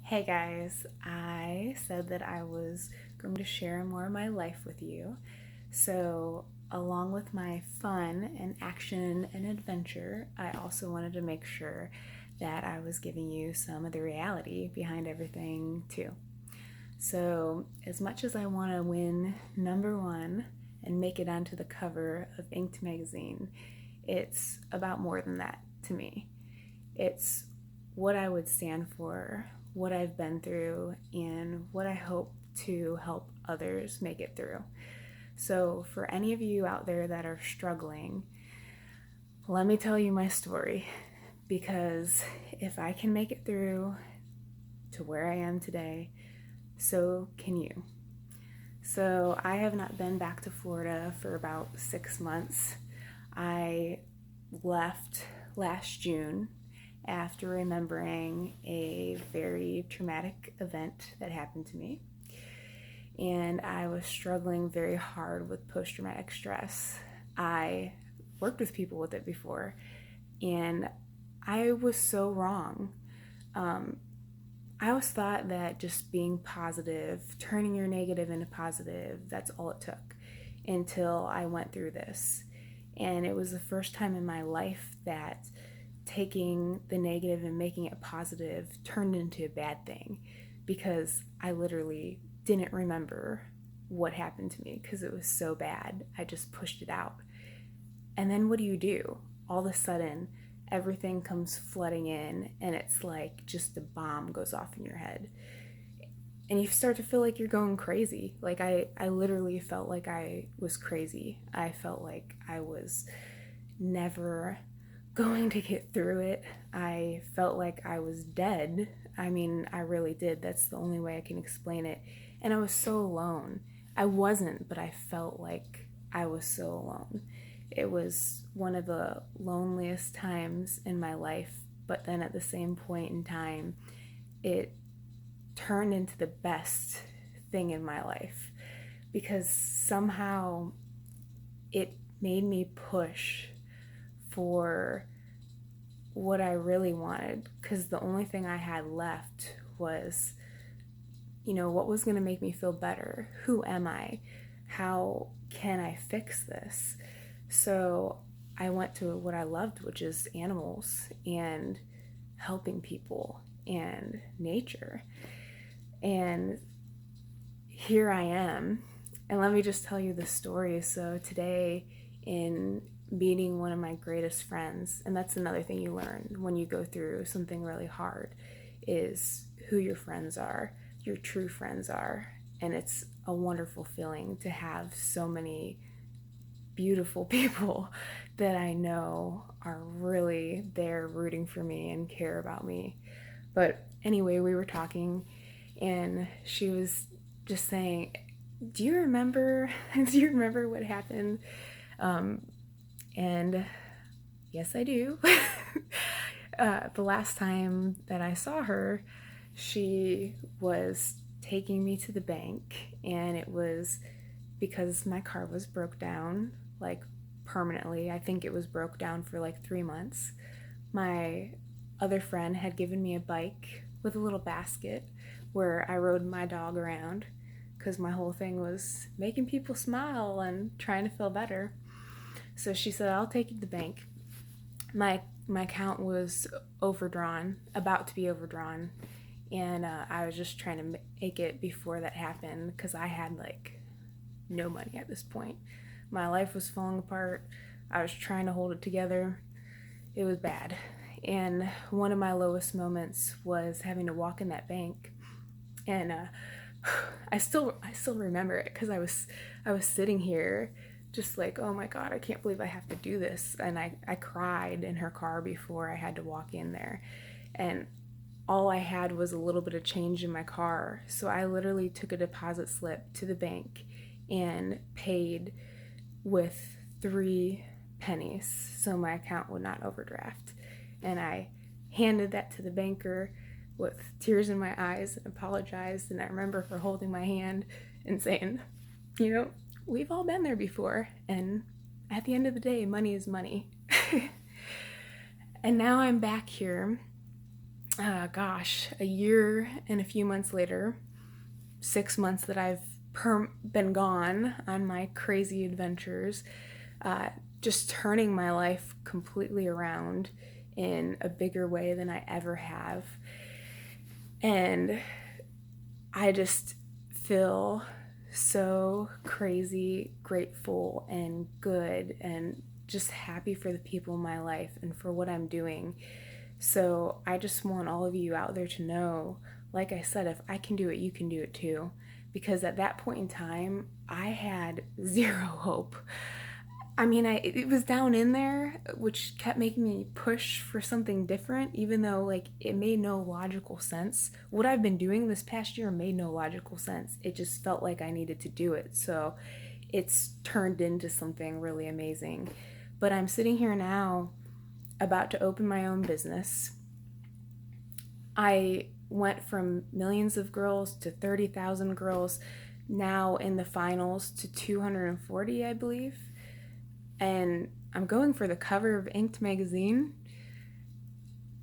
Hey guys, I said that I was going to share more of my life with you. So, along with my fun and action and adventure, I also wanted to make sure that I was giving you some of the reality behind everything too. So, as much as I want to win number one and make it onto the cover of Inked magazine, it's about more than that to me. It's what I would stand for, what I've been through, and what I hope to help others make it through. So, for any of you out there that are struggling, let me tell you my story because if I can make it through to where I am today, so can you. So, I have not been back to Florida for about 6 months. I left last June after remembering a very traumatic event that happened to me. And I was struggling very hard with post traumatic stress. I worked with people with it before, and I was so wrong. Um, I always thought that just being positive, turning your negative into positive, that's all it took until I went through this. And it was the first time in my life that taking the negative and making it positive turned into a bad thing because I literally didn't remember what happened to me because it was so bad. I just pushed it out. And then what do? All of a sudden, everything comes flooding in, and it's like just a bomb goes off in your head. And you start to feel like you're going crazy. Like, I literally felt like I was crazy. I felt like I was never going to get through it. I felt like I was dead. I mean, I really did. That's the only way I can explain it. And I was so alone. I wasn't, but I felt like I was so alone. It was one of the loneliest times in my life, but then at the same point in time, it turned into the best thing in my life because somehow it made me push for what I really wanted, because the only thing I had left was, what was going to make me feel better? Who am I? How can I fix this? So I went to what I loved, which is animals and helping people and nature. And here I am. And let me just tell you the story. So today, in meeting one of my greatest friends, and that's another thing you learn when you go through something really hard, is who your friends are, your true friends are. And it's a wonderful feeling to have so many beautiful people that I know are really there rooting for me and care about me. But anyway, we were talking, and she was just saying, do you remember what happened? And yes, I do. The last time that I saw her, she was taking me to the bank, and it was because my car was broke down, like permanently. I think it was broke down for like 3 months. My other friend had given me a bike with a little basket where I rode my dog around because my whole thing was making people smile and trying to feel better. So she said, I'll take you to the bank. My account was overdrawn, about to be overdrawn, and I was just trying to make it before that happened because I had like no money at this point. My life was falling apart. I was trying to hold it together. It was bad. And one of my lowest moments was having to walk in that bank, and I still remember it because I was sitting here just like, oh my god, I can't believe I have to do this. And I cried in her car before I had to walk in there. And all I had was a little bit of change in my car. So I literally took a deposit slip to the bank and paid with 3 pennies so my account would not overdraft. And I handed that to the banker with tears in my eyes and apologized. And I remember her holding my hand and saying, we've all been there before. And at the end of the day, money is money. And now I'm back here a year and a few months later, 6 months that I've been gone on my crazy adventures, just turning my life completely around in a bigger way than I ever have. And I just feel so crazy grateful and good and just happy for the people in my life and for what I'm doing. So I just want all of you out there to know, like I said, if I can do it, you can do it too. Because at that point in time, I had zero hope. I mean, it was down in there, which kept making me push for something different, even though like it made no logical sense. What I've been doing this past year made no logical sense. It just felt like I needed to do it. So it's turned into something really amazing. But I'm sitting here now about to open my own business. I went from millions of girls to 30,000 girls, now in the finals to 240, I believe. And I'm going for the cover of Inked magazine.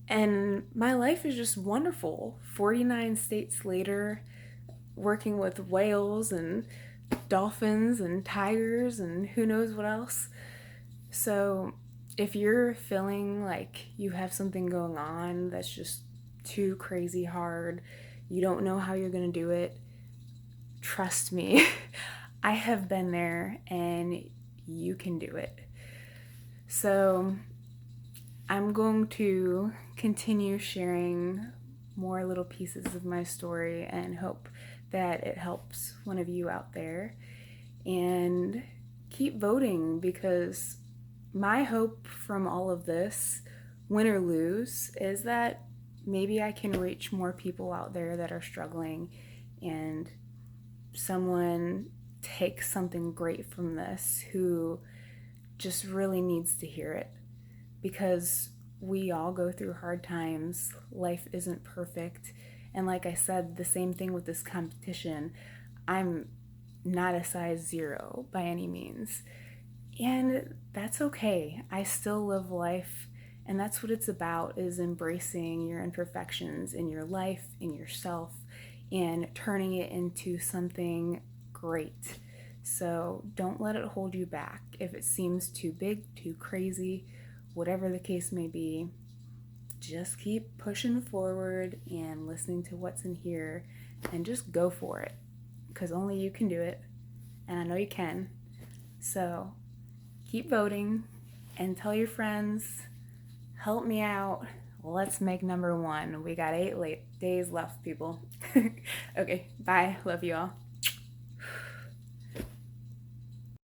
And my life is just wonderful. 49 states later, working with whales and dolphins and tigers and who knows what else. So if you're feeling like you have something going on that's just too crazy hard, you don't know how you're going to do it, trust me. I have been there and you can do it. So I'm going to continue sharing more little pieces of my story and hope that it helps one of you out there. And keep voting, because my hope from all of this, win or lose, is that maybe I can reach more people out there that are struggling and someone takes something great from this who just really needs to hear it. Because we all go through hard times. Life isn't perfect. And like I said, the same thing with this competition. I'm not a size 0 by any means. And that's okay. I still live life, and that's what it's about, is embracing your imperfections in your life, in yourself, and turning it into something great. So don't let it hold you back. If it seems too big, too crazy, whatever the case may be, just keep pushing forward and listening to what's in here and just go for it, because only you can do it, and I know you can. So keep voting and tell your friends, help me out. Let's make number 1. We got 8 days left, people. Okay, bye. Love you all.